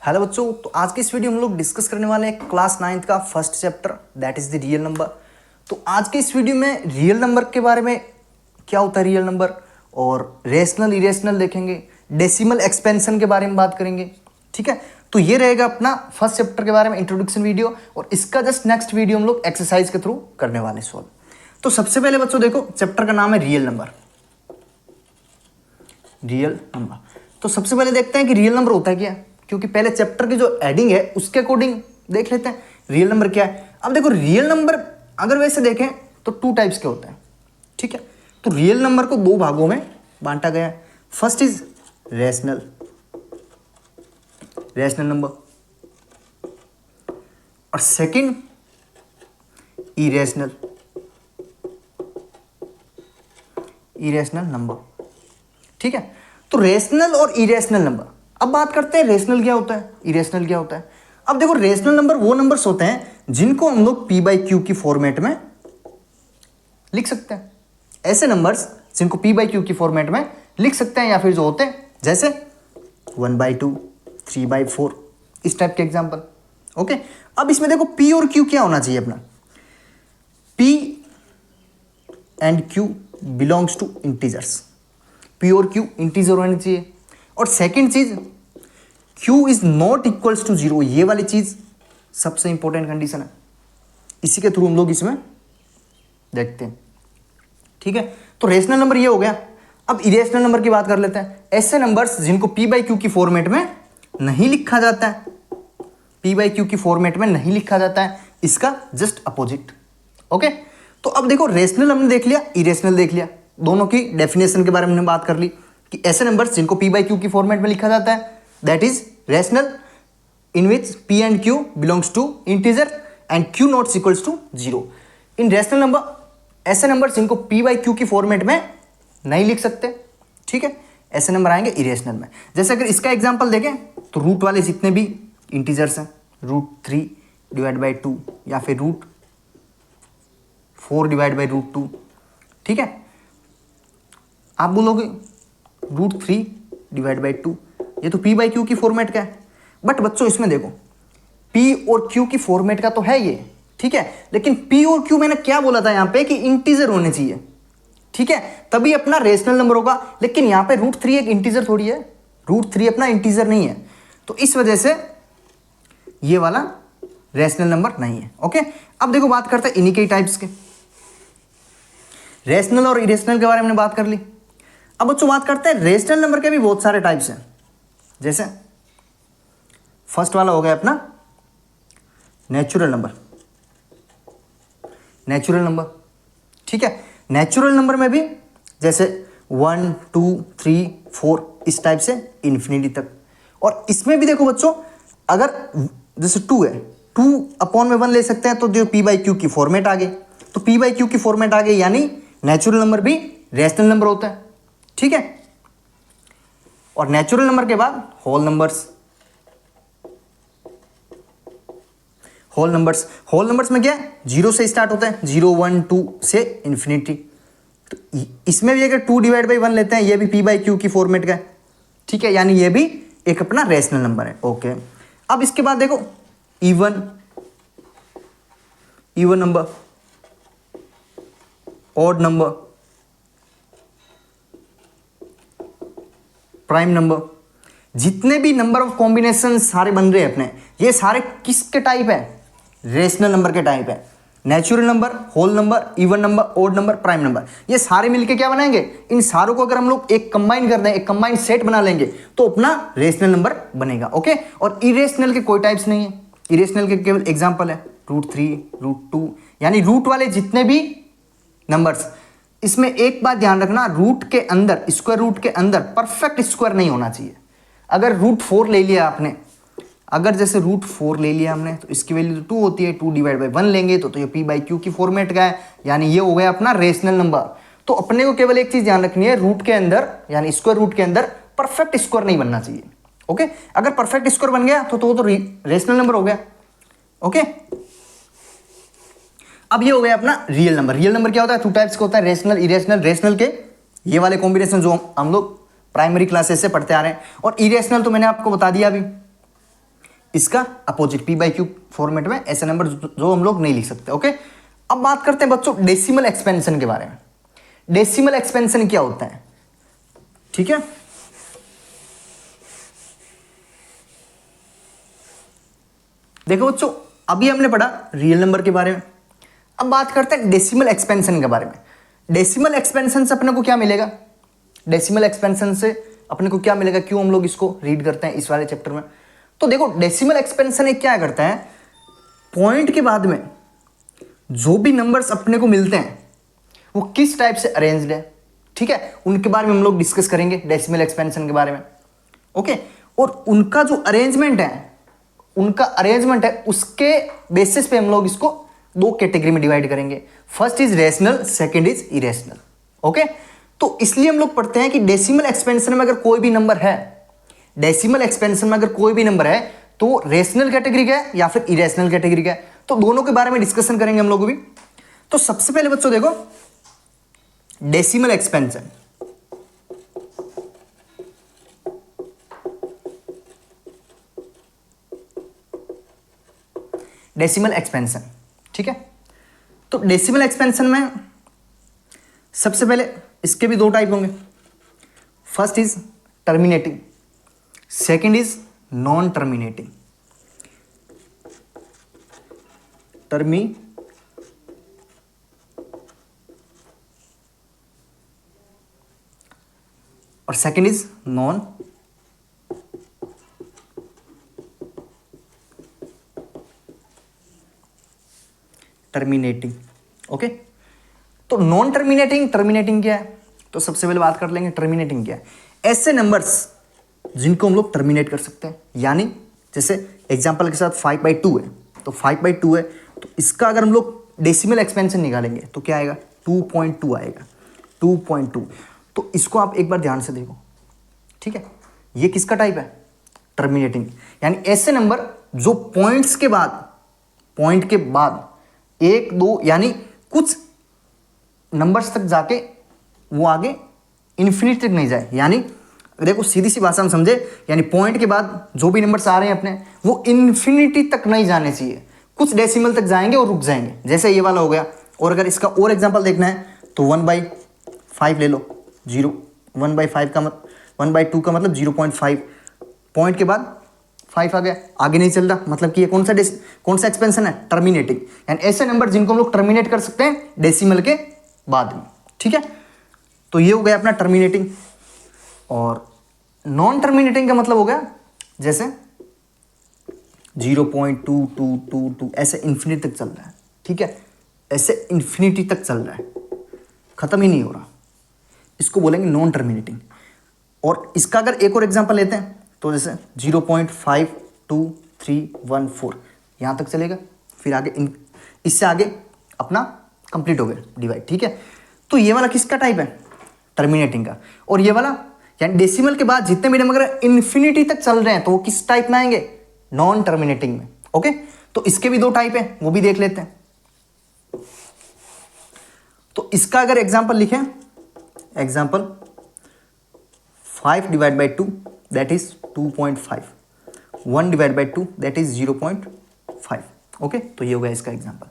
Hello बच्चों, तो आज की इस वीडियो में हम लोग डिस्कस करने वाले हैं क्लास 9th का first chapter that is the real number. तो आज के इस वीडियो में रियल नंबर के बारे में क्या होता है रियल नंबर, और रेशनल इरेशनल देखेंगे, डेसिमल एक्सपेंशन के बारे में बात करेंगे। ठीक है, तो ये रहेगा अपना फर्स्ट चैप्टर के बारे में इंट्रोडक्शन वीडियो, और इसका जस्ट नेक्स्ट वीडियो हम लोग एक्सरसाइज के थ्रू करने वाले सॉल्व। तो सबसे पहले बच्चों देखो, चैप्टर का नाम है रियल नंबर। रियल नंबर, तो सबसे पहले देखते हैं कि रियल नंबर होता है क्या, क्योंकि पहले चैप्टर की जो एडिंग है उसके अकॉर्डिंग देख लेते हैं रियल नंबर क्या है। अब देखो, रियल नंबर अगर वैसे देखें तो टू टाइप्स के होते हैं। ठीक है, तो रियल नंबर को दो भागों में बांटा गया है। फर्स्ट इज रेशनल नंबर, और सेकंड इरेशनल नंबर। ठीक है, तो रेशनल और इरेशनल नंबर। अब बात करते हैं रेशनल क्या होता है, इरेशनल क्या होता है। अब देखो, रेशनल नंबर वो नंबर्स होते हैं जिनको हम लोग p/q की फॉर्मेट में लिख सकते हैं। ऐसे नंबर्स जिनको p/q की फॉर्मेट में लिख सकते हैं, या फिर जो होते हैं जैसे 1/2, 3/4, इस टाइप के एग्जांपल। ओके, अब इसमें देखो p और q क्या होना चाहिए अपना। p and q belongs to integers. p और q इंटीजर होनी चाहिए। और सेकंड चीज, q is not equals to 0, ये वाली चीज सबसे इंपॉर्टेंट कंडीशन है। इसी के थ्रू हम लोग इसमें देखते हैं। ठीक है, तो रेशनल नंबर ये हो गया। अब इरेशनल नंबर की बात कर लेते हैं। ऐसे नंबर्स जिनको p/q की फॉर्मेट में नहीं लिखा जाता है, p/q की फॉर्मेट में नहीं लिखा जाता है, इसका जस्ट अपोजिट। ओके, तो अब देखो, रेशनल हमने देख लिया, इरेशनल देख लिया, दोनों की डेफिनेशन के बारे में हमने बात कर ली कि ऐसे नंबर्स जिनको p/q की फॉर्मेट में लिखा जाता है that is rational, in which p and q belongs to integer and q not equals to 0। In rational number ऐसे नंबर्स जिनको p/q की फॉर्मेट में नहीं लिख सकते। ठीक है, ऐसे नंबर आएंगे इरेशनल में। जैसे अगर इसका एग्जांपल देखें तो रूट वाले जितने भी इंटीजर्स हैं, √3/2 या फिर √4/√2। ठीक है, आप बोलोगे √3/2 ये तो p/q की फॉर्मेट का है, बट बच्चों इसमें देखो p और q की फॉर्मेट का तो है ये। ठीक है, लेकिन p और q मैंने क्या बोला था यहां पे कि इंटीजर होने चाहिए। ठीक है, तभी अपना रेशनल नंबर होगा। लेकिन यहां पे √3 एक इंटीजर थोड़ी है, √3 अपना इंटीजर नहीं है, तो इस वजह से ये वाला रेशनल नंबर नहीं है। ओके, अब देखो बात करते हैं इन्हीं के टाइप्स के। रेशनल और इरेशनल के बारे में बात कर ली। अब बच्चों बात करते हैं रेशनल नंबर के भी बहुत सारे टाइप्स हैं। जैसे फर्स्ट वाला हो गया अपना नेचुरल नंबर। ठीक है, नेचुरल नंबर में भी जैसे 1, 2, 3, 4 इस टाइप से इन्फिनिटी तक। और इसमें भी देखो बच्चों, अगर जैसे 2 है, 2/1 ले सकते हैं, तो जो p/q की फॉर्मेट आ गई, तो p/q की फॉर्मेट आ गई, यानी नेचुरल नंबर भी रेशनल नंबर होता है। ठीक है, और नेचुरल नंबर के बाद होल नंबर्स में क्या है, 0 से स्टार्ट होता है, 0, 1, 2 से इन्फिनिटी। तो इसमें भी अगर 2/1 लेते हैं, ये भी p/q की फॉर्मेट का है। ठीक है, यानी ये भी एक अपना रेशनल नंबर है। ओके, अब इसके बाद देखो even number, odd number, prime number, जितने भी नंबर ऑफ कॉम्बिनेशन सारे बन रहे हैं अपने, ये सारे किसके टाइप है, रेशनल नंबर के टाइप है। Natural number, whole number, even number, odd number, prime number, ये सारे मिलके क्या बनाएंगे, इन सारों को अगर हम लोग एक कंबाइन कर दें, एक कंबाइन सेट बना लेंगे, तो अपना रेशनल नंबर बनेगा। ओके, और इरेशनल के कोई टाइप्स नहीं है, इरेशनल के केवल एग्जांपल है √3, √2, यानी रूट वाले जितने भी नंबर्स। इसमें एक बात ध्यान रखना, रूट के अंदर, स्क्वायर रूट के अंदर परफेक्ट स्क्वायर नहीं होना चाहिए। अगर √4 ले लिया आपने, अगर जैसे √4 ले लिया हमने, तो इसकी वैल्यू तो 2 होती है, 2/1 लेंगे तो ये p/q की फॉर्मेट का है, यानी ये हो गया अपना रेशनल नंबर। तो अपने को केवल एक चीज ध्यान रखनी है, रूट के अंदर यानी स्क्वायर रूट के अंदर परफेक्ट स्क्वायर नहीं बनना चाहिए। ओके, अगर परफेक्ट स्क्वायर बन गया तो वो तो रेशनल नंबर हो गया। ओके, अब ये हो गया अपना रियल नंबर। रियल नंबर क्या होता है, 2 टाइप्स का होता है, रेशनल, इरेशनल। रेशनल के ये वाले कॉम्बिनेशन जो हम लोग प्राइमरी क्लासेस से पढ़ते आ रहे हैं, और इरेशनल तो मैंने आपको बता दिया अभी, इसका opposite P by Q format में ऐसे नंबर जो हम लोग नहीं लिख सकते। ओके, अब बात करते हैं बच्चों डेसिमल एक्सपेंशन के बारे में। डेसिमल एक्सपेंशन क्या होता है, ठीक है। देखो बच्चों, अभी हमने पढ़ा रियल नंबर के बारे में, अब बात करते हैं डेसिमल एक्सपेंशन के बारे में। डेसिमल एक्सपेंशन से अपने को क्या मिलेगा, डेसिमल एक्सपेंशन से अपने को क्या मिलेगा, क्यों हम लोग इसको रीड करते हैं इस वाले चैप्टर में। तो देखो डेसिमल एक्सपेंशन एक क्या करता है, पॉइंट के बाद में जो भी नंबर्स अपने को मिलते हैं वो किस टाइप से अरेंज्ड है, ठीक है, उनके बारे में हम लोग डिस्कस करेंगे डेसिमल एक्सपेंशन के बारे में। ओके, और उनका जो अरेंजमेंट है उसके बेसिस पे हम लोग इसको दो कैटेगरी में डिवाइड करेंगे। First is rational, second is irrational. Okay, तो इसलिए हम लोग पढ़ते हैं कि डेसिमल एक्सपेंशन में अगर कोई भी नंबर है, डेसिमल एक्सपेंशन में अगर कोई भी नंबर है तो रेशनल कैटेगरी का है या फिर इरेशनल कैटेगरी का है, तो दोनों के बारे में डिस्कशन करेंगे हम लोग भी। तो सबसे पहले बच्चों देखो डेसिमल एक्सपेंशन, डेसिमल एक्सपेंशन, ठीक है। तो डेसिमल एक्सपेंशन में सबसे पहले इसके भी दो टाइप होंगे। First is terminating, second is non terminating. और second is non terminating. Okay, तो नॉन टर्मिनेटिंग, टर्मिनेटिंग क्या है, तो सबसे पहले बात कर लेंगे टर्मिनेटिंग क्या है। ऐसे नंबर्स जिनको हम लोग टर्मिनेट कर सकते हैं, यानी जैसे एग्जांपल के साथ 5/2 है, तो 5/2 है तो इसका अगर हम लोग डेसिमल एक्सपेंशन निकालेंगे तो क्या आएगा, 2.2 आएगा, 2.2। तो इसको आप एक बार ध्यान से देखो, ठीक है, ये किसका टाइप है, टर्मिनेटिंग। यानी ऐसे नंबर जो पॉइंट के बाद 1, 2 यानी कुछ नंबर्स तक जाके वो आगे इन्फिनिटी तक नहीं जाए। यानी देखो सीधी सी भाषा में समझे, यानी पॉइंट के बाद जो भी नंबर्स आ रहे हैं अपने वो इन्फिनिटी तक नहीं जाने चाहिए, कुछ डेसिमल तक जाएंगे और रुक जाएंगे, जैसे ये वाला हो गया। और अगर इसका और एग्जांपल देखना है तो 1/5 ले लो, 1/2 का मतलब 0.5, पॉइंट के बाद 5 आ गया, आगे नहीं चल रहा, मतलब कि ये कौन सा एक्सपेंशन है, टर्मिनेटिंग। यानी ऐसे नंबर जिनको हम लोग टर्मिनेट कर सकते हैं डेसिमल के बाद में, ठीक है। तो ये हो गया अपना टर्मिनेटिंग। और नॉन टर्मिनेटिंग का मतलब हो गया जैसे 0.2222 ऐसे इन्फिनिटी तक चल रहा है, ठीक है, ऐसे इन्फिनिटी तक चल रहा है, खत्म ही नहीं हो रहा, इसको बोलेंगे नॉन टर्मिनेटिंग। और इसका अगर एक और एग्जांपल लेते हैं तो जैसे 0.52314 यहाँ तक चलेगा, फिर आगे इससे आगे अपना कंप्लीट हो गया डिवाइड, ठीक है। तो ये वाला किसका टाइप है, टर्मिनेटिंग का। और ये वाला यानी डेसिमल के बाद जितने भी नंबर इन्फिनिटी तक चल रहे हैं तो वो किस टाइप में आएंगे, नॉन टर्मिनेटिंग में। ओके, तो इसके भी दो टाइप है, वो भी देख लेते हैं। तो इसका अगर एग्जांपल लिखें, example 5/2 that is 2.5, 1/2 that is 0.5। Okay, तो ये हो गया इसका एग्जांपल।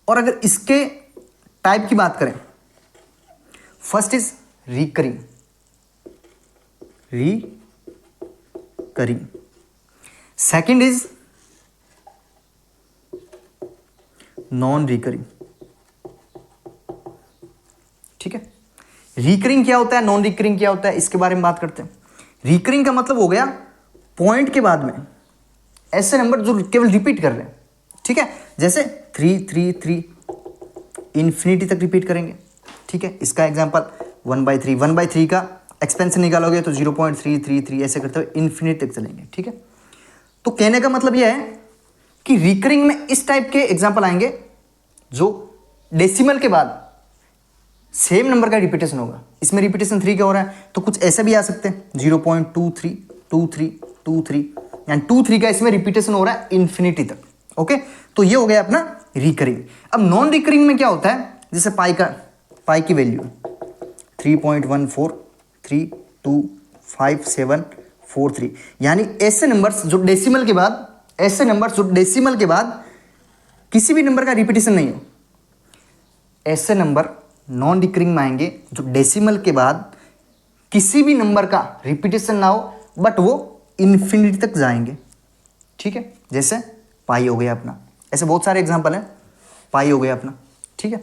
और अगर इसके टाइप की बात करें, first is recurring, second is non recurring, ठीक है। रिकरिंग क्या होता है, नॉन रिकरिंग क्या होता है, इसके बारे में बात करते हैं। रिकरिंग का मतलब हो गया पॉइंट के बाद में ऐसे नंबर जो केवल रिपीट कर रहे हैं, ठीक है, जैसे 3 इन्फिनिटी तक रिपीट करेंगे, ठीक है। इसका एग्जांपल 1/3 का एक्सपेंशन निकालोगे तो 0.333 ऐसे करते हुए इन्फिनिटी तक चलेंगे, ठीक है। तो कहने का मतलब यह है कि रिकरिंग में इस टाइप के एग्जांपल आएंगे जो डेसिमल के बाद सेम नंबर का रिपीटेशन होगा। इसमें रिपीटेशन 3 का हो रहा है तो कुछ ऐसे भी आ सकते हैं 0.232323 यानी 23 का इसमें रिपीटेशन हो रहा है इन्फिनिटी तक। ओके, तो ये हो गया अपना रिकरिंग। अब नॉन रिकरिंग में क्या होता है, जैसे पाई की वैल्यू 3.14325743, यानी ऐसे नंबर्स जो डेसिमल के बाद ऐसे नंबर जो डेसिमल के बाद किसी भी नंबर का रिपीटेशन नहीं हो, ऐसे नंबर नॉन रिकरिंग में आएंगे जो डेसिमल के बाद किसी भी नंबर का रिपीटेशन ना हो बट वो इन्फिनिटी तक जाएंगे। ठीक है, जैसे पाई हो गया अपना, ऐसे बहुत सारे एग्जांपल हैं। पाई हो गया अपना, ठीक है,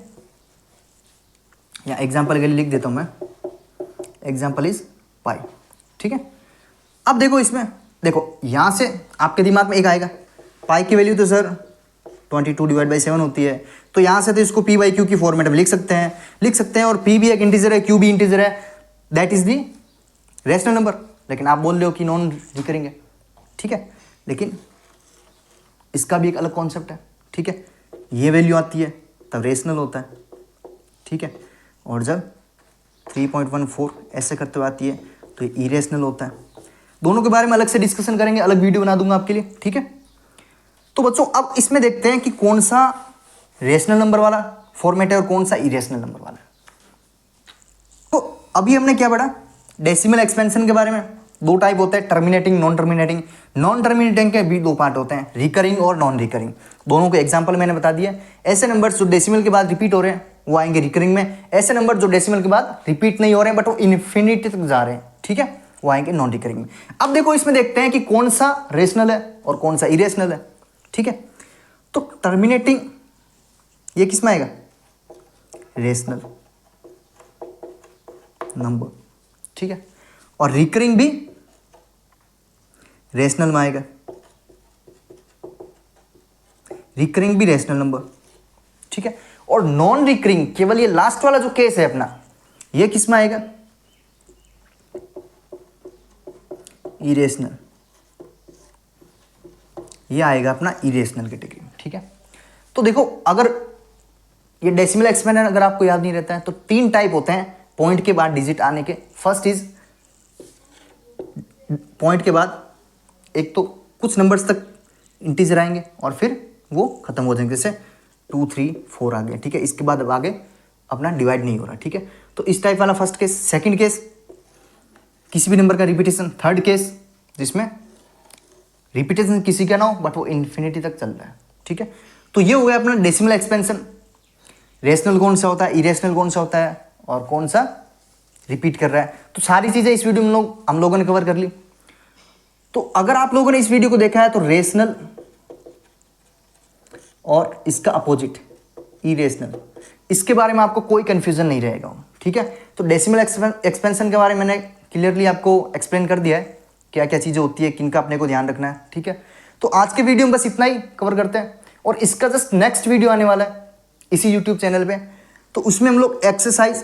या एग्जांपल के लिए लिख देता हूं मैं, एग्जांपल इज पाई। ठीक है, अब देखो इसमें, देखो यहां से आपके दिमाग में एक आएगा, पाई की वैल्यू तो सर 22/7 होती है, तो यहां से तो इसको पी बाई क्यू की फॉर्मेट में लिख सकते हैं, और पी भी एक इंटीजर है, क्यू भी इंटीजर है, that is the rational number. लेकिन आप बोल रहे हो कि नॉन रिकरिंग है, ठीक है, लेकिन इसका भी एक अलग कॉन्सेप्ट है। ठीक है, ये वैल्यू आती है तब रेशनल होता है। ठीक है, और जब 3.14 ऐसे करते हुए आती है तो ये इरेशनल होता है। दोनों के बारे में अलग से डिस्कशन करेंगे, अलग वीडियो बना दूंगा आपके लिए। ठीक है, तो बच्चों अब इसमें देखते हैं कि कौन सा रेशनल नंबर वाला फॉर्मेट है और कौन सा इरेशनल नंबर वाला है। तो अभी हमने क्या पढ़ा, डेसिमल एक्सपेंशन के बारे में। दो टाइप होते हैं, terminating, non terminating. Non terminating के भी दो पार्ट होते हैं, रिकरिंग और नॉन रिकरिंग। दोनों के एग्जांपल मैंने बता दिया। ऐसे नंबर जो डेसिमल के बाद रिपीट हो रहे हैं वो आएंगे रिकरिंग में, ऐसे नंबर जो डेसिमल के बाद रिपीट नहीं हो रहे हैं बट वो इन्फिनिटी तक जा रहे हैं, ठीक है, वो आएंगे नॉन रिकरिंग में। अब देखो इसमें देखते हैं कि कौन सा रेशनल है और कौन सा इरेशनल है। ठीक है, तो टर्मिनेटिंग ये किस में आएगा, रेशनल नंबर। ठीक है, और रिकरिंग भी रेशनल में आएगा, रिकरिंग भी रेशनल नंबर। ठीक है, और नॉन रिकरिंग केवल ये लास्ट वाला जो केस है अपना, ये किस में आएगा, इरेशनल, ये आएगा अपना इरेशनल कैटेगरी में। ठीक है, तो देखो अगर ये डेसिमल एक्सपेंशन अगर आपको याद नहीं रहता है तो तीन टाइप होते हैं पॉइंट के बाद डिजिट आने के। फर्स्ट इज पॉइंट के बाद एक तो कुछ नंबर्स तक इंटीजर आएंगे और फिर वो खत्म हो जाएंगे, जैसे 2 3 4 आ गए। ठीक है, इसके बाद अब आगे अपना डिवाइड नहीं हो रहा। ठीक है, तो इस टाइप वाला फर्स्ट केस। सेकंड केस किसी भी नंबर का रिपीटेशन। थर्ड केस जिसमें रिपीटेशन किसी का ना हो बट वो इन्फिनिटी तक चल रहा है। ठीक है, तो ये हो गया अपना डेसिमल एक्सपेंशन। रेशनल कौन सा होता है, इरेशनल कौन सा होता है और कौन सा रिपीट कर रहा है। तो सारी चीज़ें इस वीडियो में हम लोगों ने कवर कर ली। तो अगर आप लोगों ने इस वीडियो को देखा है तो रेशनल और इसका अपोजिट इरेशनल, इसके बारे में आपको कोई कंफ्यूजन नहीं रहेगा। ठीक है, तो डेसिमल एक्सपेंशन के बारे में मैंने क्लियरली आपको एक्सप्लेन कर दिया है क्या क्या चीज़ें होती है, किनका अपने को ध्यान रखना है। ठीक है, तो आज के वीडियो में बस इतना ही कवर करते हैं, और इसका जस्ट नेक्स्ट वीडियो आने वाला है इसी यूट्यूब चैनल पे। तो उसमें हम लोग एक्सरसाइज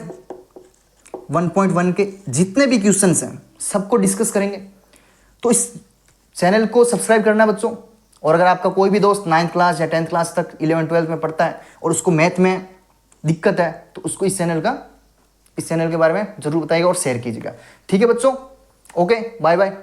1.1 के जितने भी क्वेश्चंस हैं सबको डिस्कस करेंगे। तो इस चैनल को सब्सक्राइब करना बच्चों, और अगर आपका कोई भी दोस्त 9th क्लास या 10th क्लास तक 11th 12th में पढ़ता है और उसको मैथ में दिक्कत है तो उसको इस चैनल के बारे में जरूर बताइएगा और शेयर कीजिएगा। ठीक है बच्चों, ओके, बाय बाय।